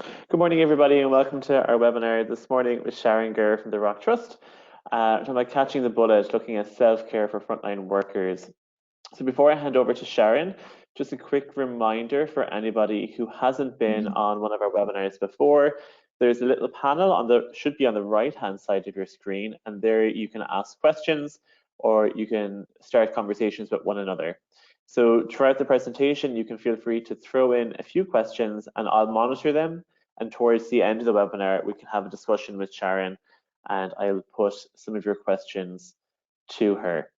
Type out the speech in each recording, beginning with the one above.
Good morning, everybody, and welcome to our webinar this morning with Sharon Gurr from the Rock Trust. Talking about catching the bullet, looking at self-care for frontline workers. So before I hand over to Sharon, just a quick reminder for anybody who hasn't been on one of our webinars before. There's a little panel should be on the right-hand side of your screen, and there you can ask questions or you can start conversations with one another. So throughout the presentation, you can feel free to throw in a few questions and I'll monitor them. And towards the end of the webinar, we can have a discussion with Sharon and I'll put some of your questions to her.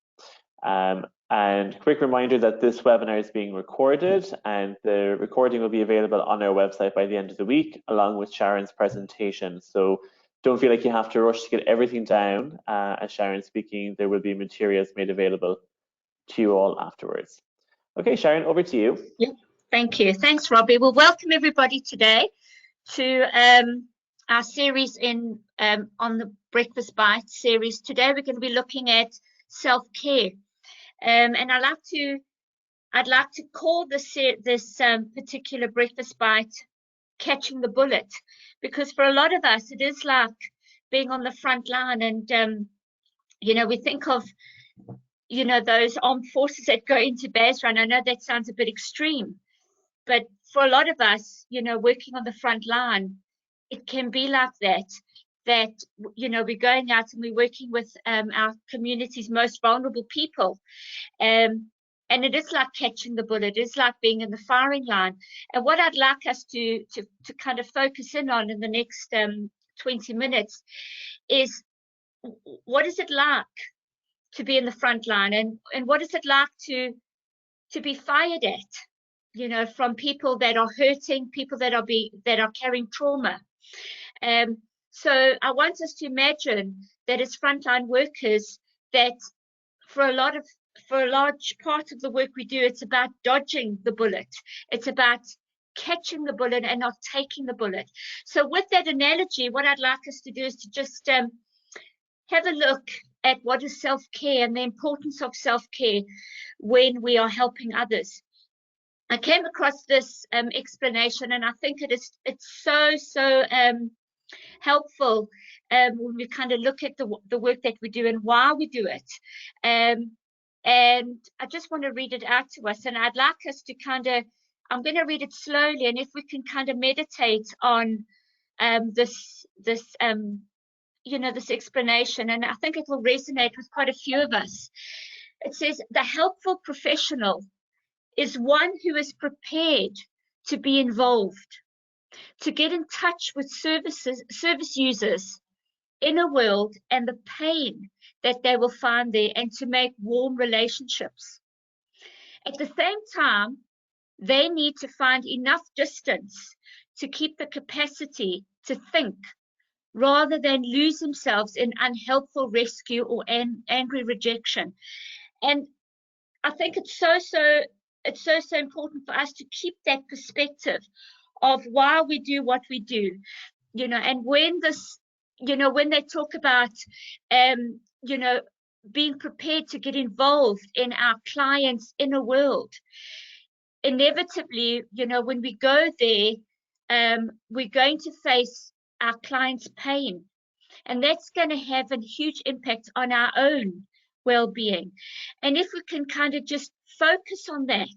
And quick reminder that this webinar is being recorded and the recording will be available on our website by the end of the week, along with Sharon's presentation. So don't feel like you have to rush to get everything down as Sharon's speaking. There will be materials made available to you all afterwards. Okay, Sharon, over to you. Yeah, thank you. Thanks, Robbie. Well, welcome everybody today to our series on the Breakfast Bite series. Today we're going to be looking at self-care, and I'd like to call this particular Breakfast Bite catching the bullet, because for a lot of us it is like being on the front line, and we think of those armed forces that go into Basra, and I know that sounds a bit extreme, but for a lot of us, working on the front line, it can be like that we're going out and we're working with our community's most vulnerable people. And it is like catching the bullet. It is like being in the firing line. And what I'd like us to kind of focus in on in the next 20 minutes is, what is it like to be in the front line, and what is it like to be fired at, from people that are hurting, people that are carrying trauma. So I want us to imagine that as frontline workers, that for a large part of the work we do, it's about dodging the bullet. It's about catching the bullet and not taking the bullet. So with that analogy, what I'd like us to do is to just have a look at what is self-care and the importance of self-care when we are helping others. I came across this explanation, and I think it's so helpful when we kind of look at the work that we do and why we do it. And I just want to read it out to us, and I'd like us to I'm going to read it slowly, and if we can kind of meditate on this explanation, and I think it will resonate with quite a few of us. It says, the helpful professional is one who is prepared to be involved, to get in touch with service users, inner world, and the pain that they will find there, and to make warm relationships. At the same time, they need to find enough distance to keep the capacity to think, rather than lose themselves in unhelpful rescue or angry rejection. And I think it's so important for us to keep that perspective of why we do what we do, and when they talk about, being prepared to get involved in our clients' inner world, inevitably, when we go there, we're going to face our clients' pain, and that's going to have a huge impact on our own well-being. And if we can kind of just focus on that,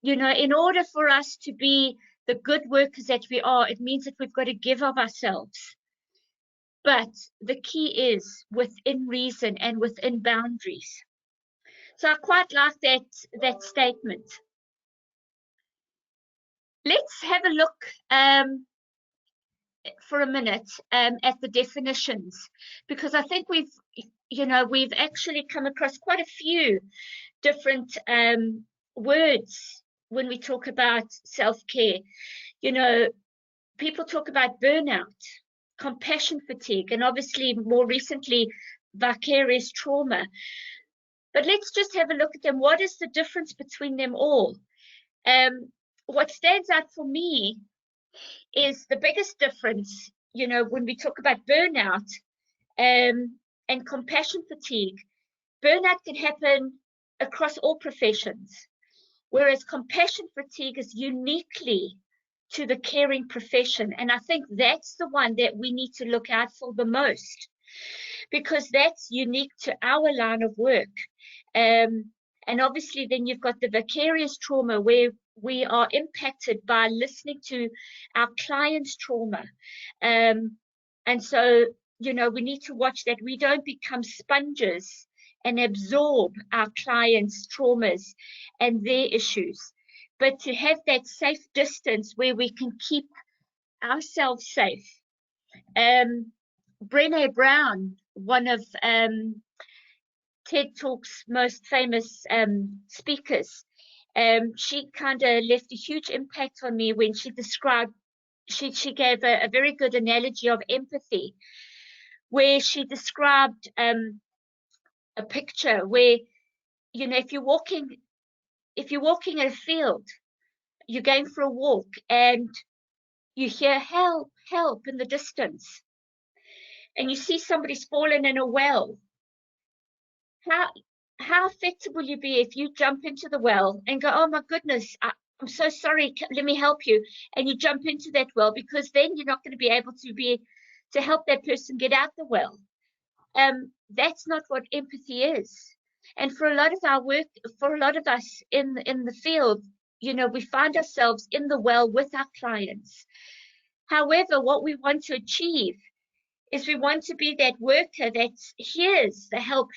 in order for us to be the good workers that we are, it means that we've got to give of ourselves. But the key is within reason and within boundaries. So I quite like that statement. Let's have a look for a minute at the definitions, because I think we've actually come across quite a few different words when we talk about self-care. People talk about burnout, compassion fatigue, and obviously more recently, vicarious trauma. But let's just have a look at them. What is the difference between them all? What stands out for me is the biggest difference, when we talk about burnout and compassion fatigue. Burnout can happen across all professions, whereas compassion fatigue is uniquely to the caring profession. And I think that's the one that we need to look out for the most, because that's unique to our line of work. And obviously then you've got the vicarious trauma, where we are impacted by listening to our clients' trauma. And so, you know, we need to watch that we don't become sponges and absorb our clients' traumas and their issues, but to have that safe distance where we can keep ourselves safe. Brené Brown, one of TED Talk's most famous speakers, she kind of left a huge impact on me when she described, she gave a very good analogy of empathy, where she described a picture where, you know, if you're walking in a field, you're going for a walk and you hear help, help in the distance, and you see somebody's fallen in a well. How effective will you be if you jump into the well and go, oh my goodness, I'm so sorry, let me help you, and you jump into that well, because then you're not going to be able to help that person get out the well. That's not what empathy is. And for a lot of our work, for a lot of us in the field, you know, we find ourselves in the well with our clients. However, what we want to achieve is we want to be that worker that hears the help,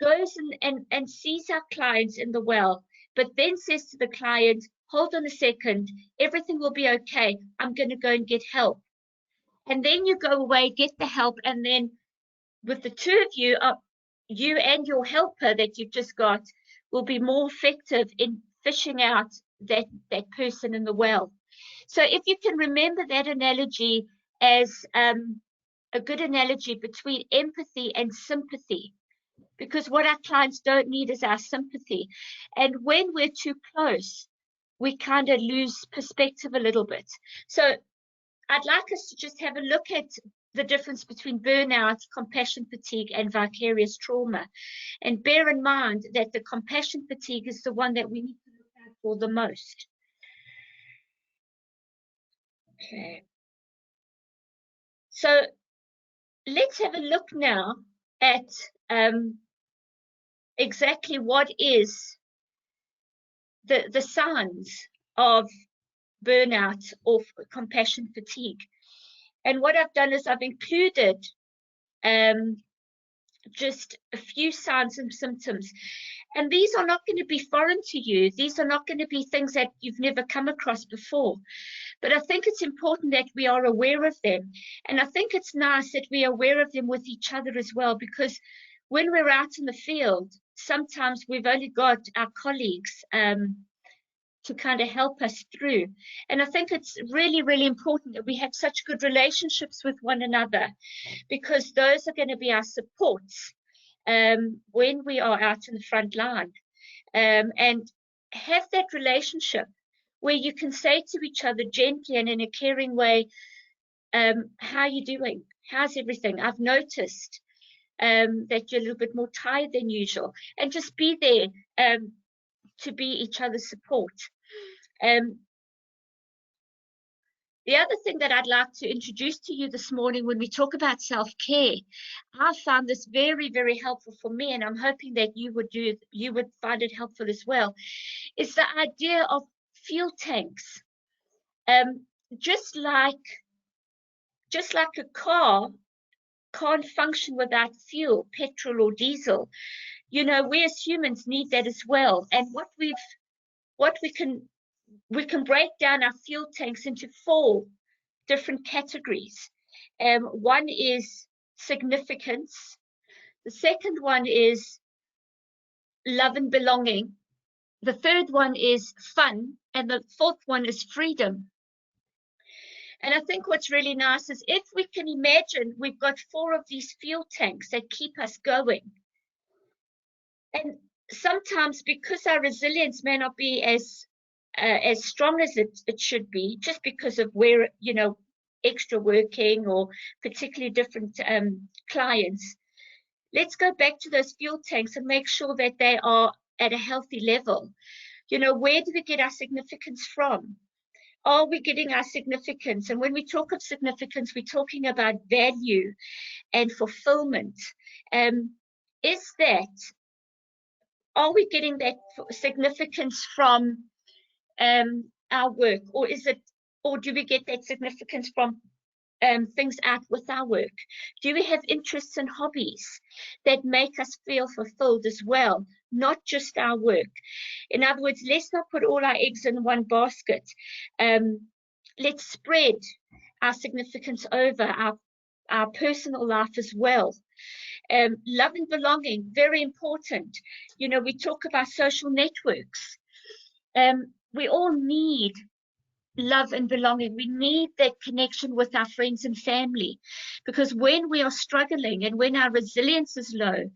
goes and sees our clients in the well, but then says to the client, hold on a second, everything will be okay, I'm going to go and get help. And then you go away, get the help, and then with the two of you, you and your helper that you've just got will be more effective in fishing out that person in the well. So if you can remember that analogy as a good analogy between empathy and sympathy, because what our clients don't need is our sympathy. And when we're too close, we kind of lose perspective a little bit. So I'd like us to just have a look at the difference between burnout, compassion fatigue, and vicarious trauma. And bear in mind that the compassion fatigue is the one that we need to look out for the most. Okay. So let's have a look now at exactly what is the signs of burnout or compassion fatigue. And what I've done is I've included just a few signs and symptoms. And these are not going to be foreign to you. These are not going to be things that you've never come across before. But I think it's important that we are aware of them. And I think it's nice that we are aware of them with each other as well, because when we're out in the field, sometimes we've only got our colleagues to kind of help us through. And I think it's really, really important that we have such good relationships with one another, because those are going to be our supports when we are out in the front line. And have that relationship where you can say to each other gently and in a caring way, how are you doing? How's everything? I've noticed that you're a little bit more tired than usual. And just be there to be each other's support. The other thing that I'd like to introduce to you this morning when we talk about self-care, I found this very, very helpful for me, and I'm hoping that you would find it helpful as well, is the idea of fuel tanks. Just like a car can't function without fuel, petrol or diesel, you know, we as humans need that as well. And we can break down our fuel tanks into 4 different categories. One is significance. The second one is love and belonging. The third one is fun. And the fourth one is freedom. And I think what's really nice is if we can imagine we've got 4 of these fuel tanks that keep us going. And sometimes because our resilience may not be as strong as it should be, just because of where, you know, extra working or particularly different clients, let's go back to those fuel tanks and make sure that they are at a healthy level. You know, where do we get our significance from? Are we getting our significance? And when we talk of significance, we're talking about value and fulfillment. Are we getting that significance from our work, or do we get that significance from things out with our work? Do we have interests and hobbies that make us feel fulfilled as well, not just our work? In other words, let's not put all our eggs in one basket. Let's spread our significance over our personal life as well. Love and belonging, very important. You know, we talk about social networks. We all need love and belonging. We need that connection with our friends and family, because when we are struggling and when our resilience is low,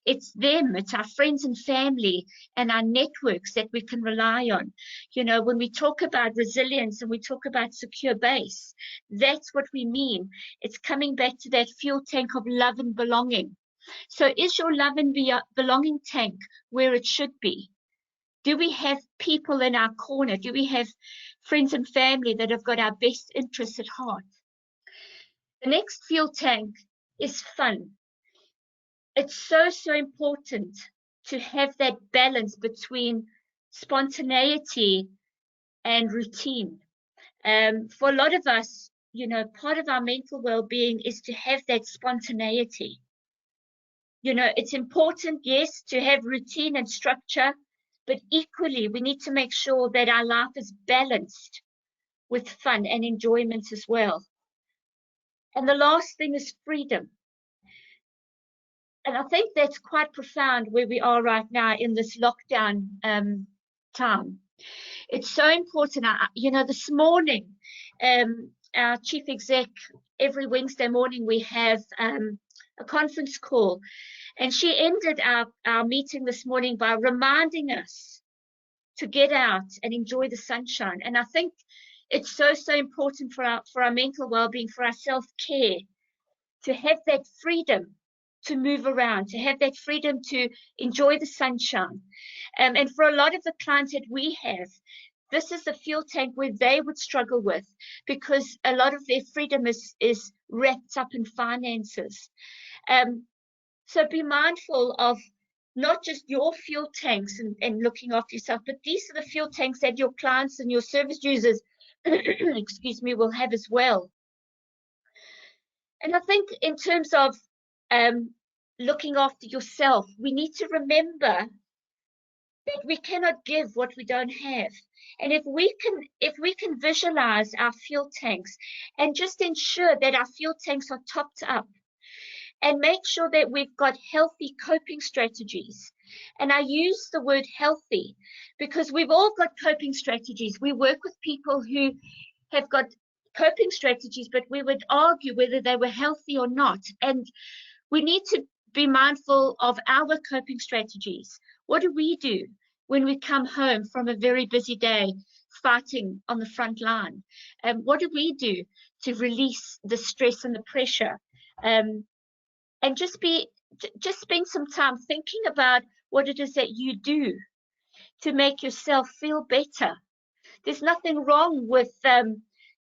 it's our friends and family and our networks that we can rely on. You know, when we talk about resilience and we talk about secure base, that's what we mean. It's coming back to that fuel tank of love and belonging. So is your love and belonging tank where it should be? Do we have people in our corner? Do we have friends and family that have got our best interests at heart? The next fuel tank is fun. It's so important to have that balance between spontaneity and routine. For a lot of us, you know, part of our mental well-being is to have that spontaneity. You know, it's important, yes, to have routine and structure, but equally, we need to make sure that our life is balanced with fun and enjoyment as well. And the last thing is freedom. And I think that's quite profound where we are right now in this lockdown time. It's so important. You know, this morning, our chief exec, every Wednesday morning, we have a conference call. And she ended our meeting this morning by reminding us to get out and enjoy the sunshine. And I think it's so important for our mental well-being, for our self-care, to have that freedom to move around, to have that freedom to enjoy the sunshine. And for a lot of the clients that we have, this is the fuel tank where they would struggle with, because a lot of their freedom is wrapped up in finances. So be mindful of not just your fuel tanks and looking after yourself, but these are the fuel tanks that your clients and your service users, excuse me, will have as well. And I think in terms of looking after yourself, we need to remember that we cannot give what we don't have. And if we can visualize our fuel tanks and just ensure that our fuel tanks are topped up, and make sure that we've got healthy coping strategies. And I use the word healthy because we've all got coping strategies. We work with people who have got coping strategies, but we would argue whether they were healthy or not. And we need to be mindful of our coping strategies. What do we do when we come home from a very busy day fighting on the front line? What do we do to release the stress and the pressure? And just spend some time thinking about what it is that you do to make yourself feel better. There's nothing wrong with,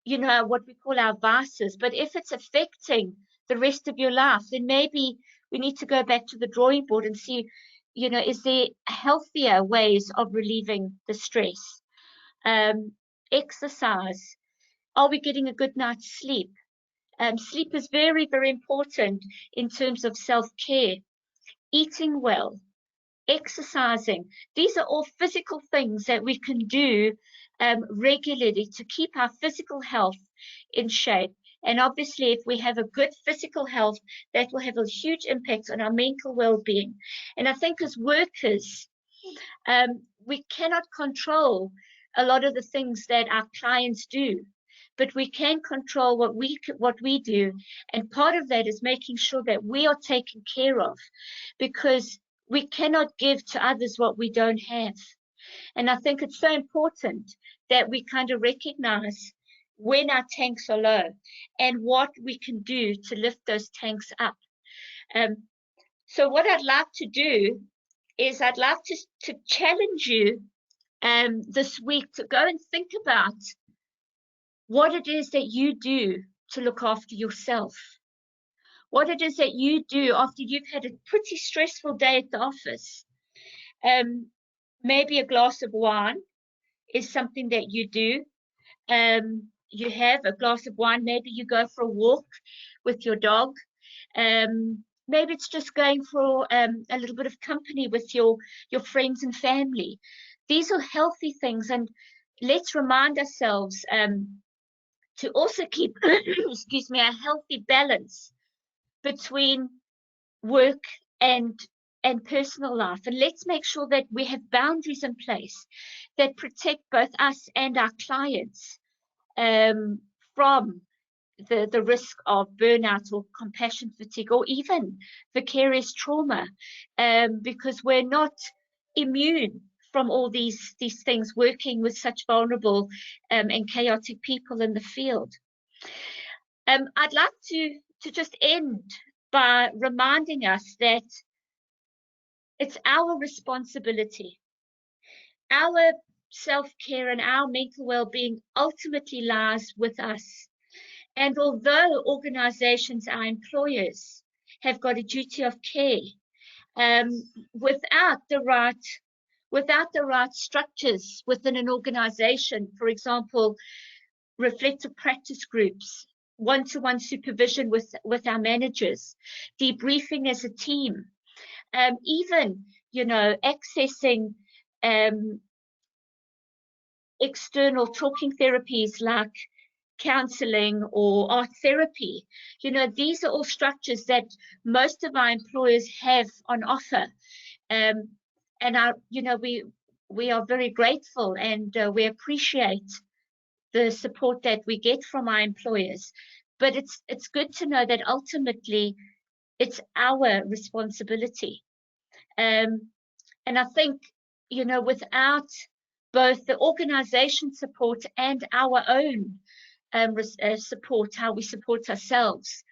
you know, what we call our vices, but if it's affecting the rest of your life, then maybe we need to go back to the drawing board and see, you know, is there healthier ways of relieving the stress? Exercise. Are we getting a good night's sleep? Sleep is very, very important in terms of self-care. Eating well, exercising. These are all physical things that we can do regularly to keep our physical health in shape. And obviously, if we have a good physical health, that will have a huge impact on our mental well-being. And I think as workers, we cannot control a lot of the things that our clients do, but we can control what we do. And part of that is making sure that we are taken care of, because we cannot give to others what we don't have. And I think it's so important that we kind of recognize when our tanks are low and what we can do to lift those tanks up. So what I'd like to do is I'd like to challenge you this week to go and think about what it is that you do to look after yourself, what it is that you do after you've had a pretty stressful day at the office. Maybe a glass of wine is something that you do. You have a glass of wine, maybe you go for a walk with your dog. Maybe it's just going for a little bit of company with your friends and family. These are healthy things, and let's remind ourselves to also keep, excuse me, a healthy balance between work and personal life. And let's make sure that we have boundaries in place that protect both us and our clients from the risk of burnout or compassion fatigue or even vicarious trauma, because we're not immune from all these things, working with such vulnerable and chaotic people in the field. I'd like to just end by reminding us that it's our responsibility. Our self-care and our mental well-being ultimately lies with us. And although organizations, our employers, have got a duty of care, without the right structures within an organization, for example, reflective practice groups, one-to-one supervision with our managers, debriefing as a team, even, accessing external talking therapies like counseling or art therapy. These are all structures that most of our employers have on offer. And we are very grateful, and we appreciate the support that we get from our employers. But it's good to know that ultimately it's our responsibility. And I think, without both the organization support and our own support, how we support ourselves,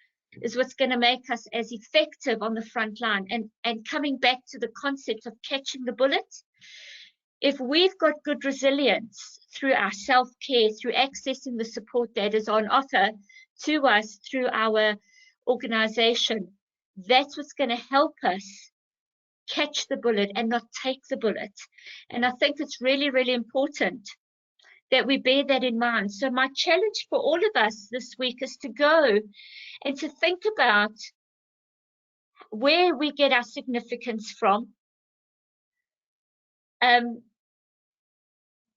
is what's going to make us as effective on the front line. And coming back to the concept of catching the bullet, if we've got good resilience through our self-care, through accessing the support that is on offer to us through our organization, that's what's going to help us catch the bullet and not take the bullet. And I think it's really, really important that we bear that in mind. So my challenge for all of us this week is to go and to think about where we get our significance from.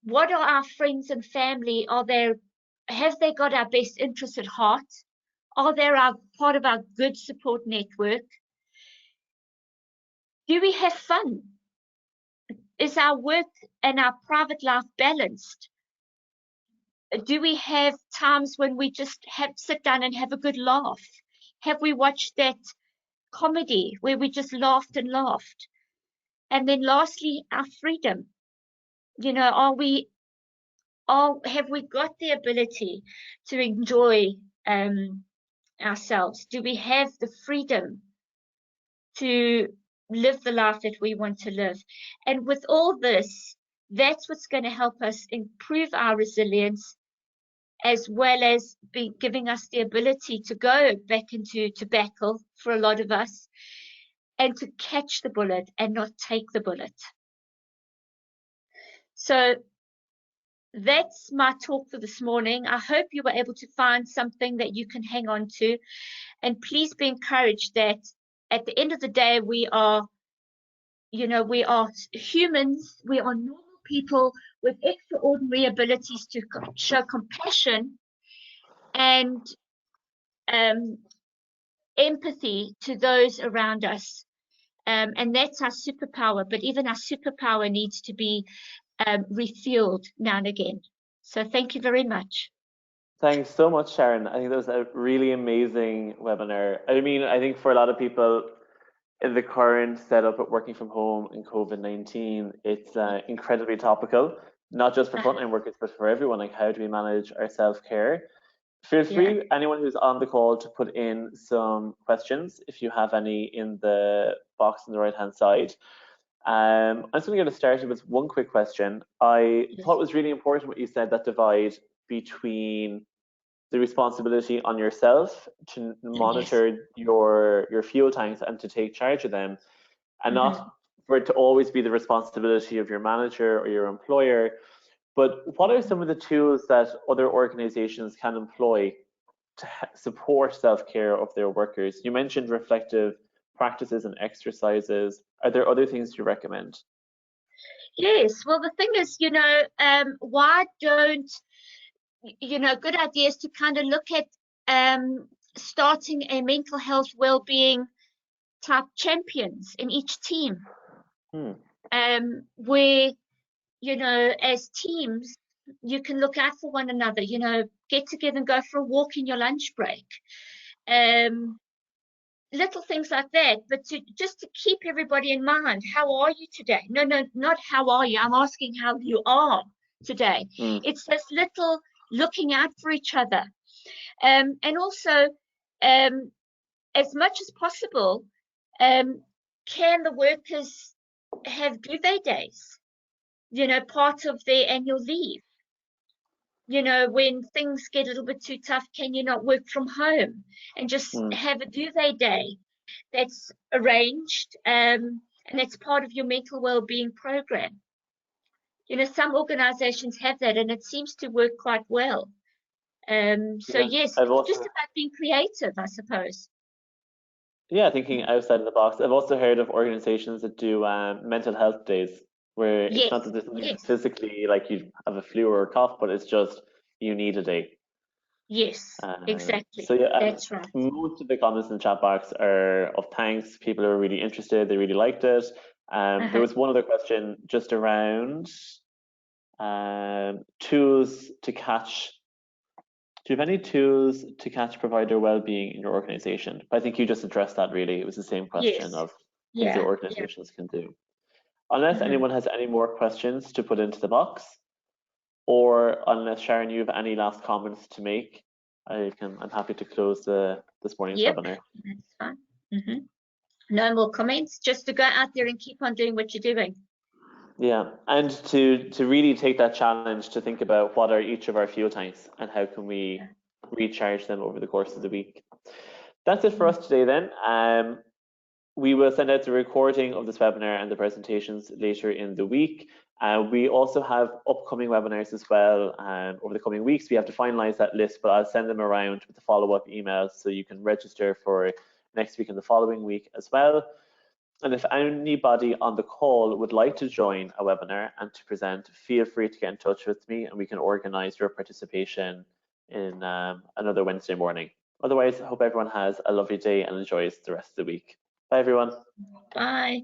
What are our friends and family? Have they got our best interests at heart? Are they part of our good support network? Do we have fun? Is our work and our private life balanced? Do we have times when we just sit down and have a good laugh? Have we watched that comedy where we just laughed and laughed? And then lastly, our freedom. Have we got the ability to enjoy ourselves? Do we have the freedom to live the life that we want to live? And with all this, that's what's going to help us improve our resilience, as well as giving us the ability to go back into battle for a lot of us, and to catch the bullet and not take the bullet. So that's my talk for this morning. I hope you were able to find something that you can hang on to. And please be encouraged that at the end of the day, we are humans, we are normal people with extraordinary abilities to show compassion and empathy to those around us. And that's our superpower, but even our superpower needs to be refueled now and again. So thank you very much. Thanks so much, Sharon. I think that was a really amazing webinar. I think for a lot of people in the current setup of working from home and COVID-19, it's incredibly topical, not just for frontline workers, but for everyone. Like, how do we manage our self-care? Feel free, anyone who's on the call, to put in some questions if you have any in the box on the right-hand side. I'm just going to get started with one quick question. I thought it was really important what you said, that divide between the responsibility on yourself to monitor your fuel tanks and to take charge of them, and not for it to always be the responsibility of your manager or your employer. But what are some of the tools that other organizations can employ to support self-care of their workers? You mentioned reflective practices and exercises. Are there other things you recommend? Yes, well, the thing is, why don't, good ideas to kind of look at starting a mental health well-being type champions in each team, where, as teams, you can look out for one another, get together and go for a walk in your lunch break. Little things like that, but just to keep everybody in mind, how are you today? No, not how are you. I'm asking how you are today. It's this little looking out for each other. And also, as much as possible, can the workers have duvet days? Part of their annual leave. When things get a little bit too tough, can you not work from home and just have a duvet day that's arranged, and that's part of your mental well-being program? Some organizations have that, and it seems to work quite well. So yes, it's just about being creative, I suppose. Yeah, thinking outside of the box. I've also heard of organizations that do mental health days, where it's not that there's something physically like you have a flu or a cough, but it's just you need a day. Yes, exactly. So yeah, that's right. Most of the comments in the chat box are of thanks. People are really interested. They really liked it. There was one other question just around tools to catch. Do you have any tools to catch provider well-being in your organization? I think you just addressed that really. It was the same question of things that organizations can do. Unless anyone has any more questions to put into the box, or unless Sharon, you have any last comments to make, I'm happy to close this morning's webinar. That's fine. No more comments, just to go out there and keep on doing what you're doing. Yeah, and to really take that challenge to think about what are each of our fuel tanks and how can we recharge them over the course of the week. That's it for us today then. We will send out the recording of this webinar and the presentations later in the week. We also have upcoming webinars as well over the coming weeks. We have to finalize that list, but I'll send them around with the follow-up emails so you can register for next week and the following week as well. And if anybody on the call would like to join a webinar and to present, feel free to get in touch with me and we can organize your participation in another Wednesday morning. Otherwise, I hope everyone has a lovely day and enjoys the rest of the week. Bye, everyone. Bye.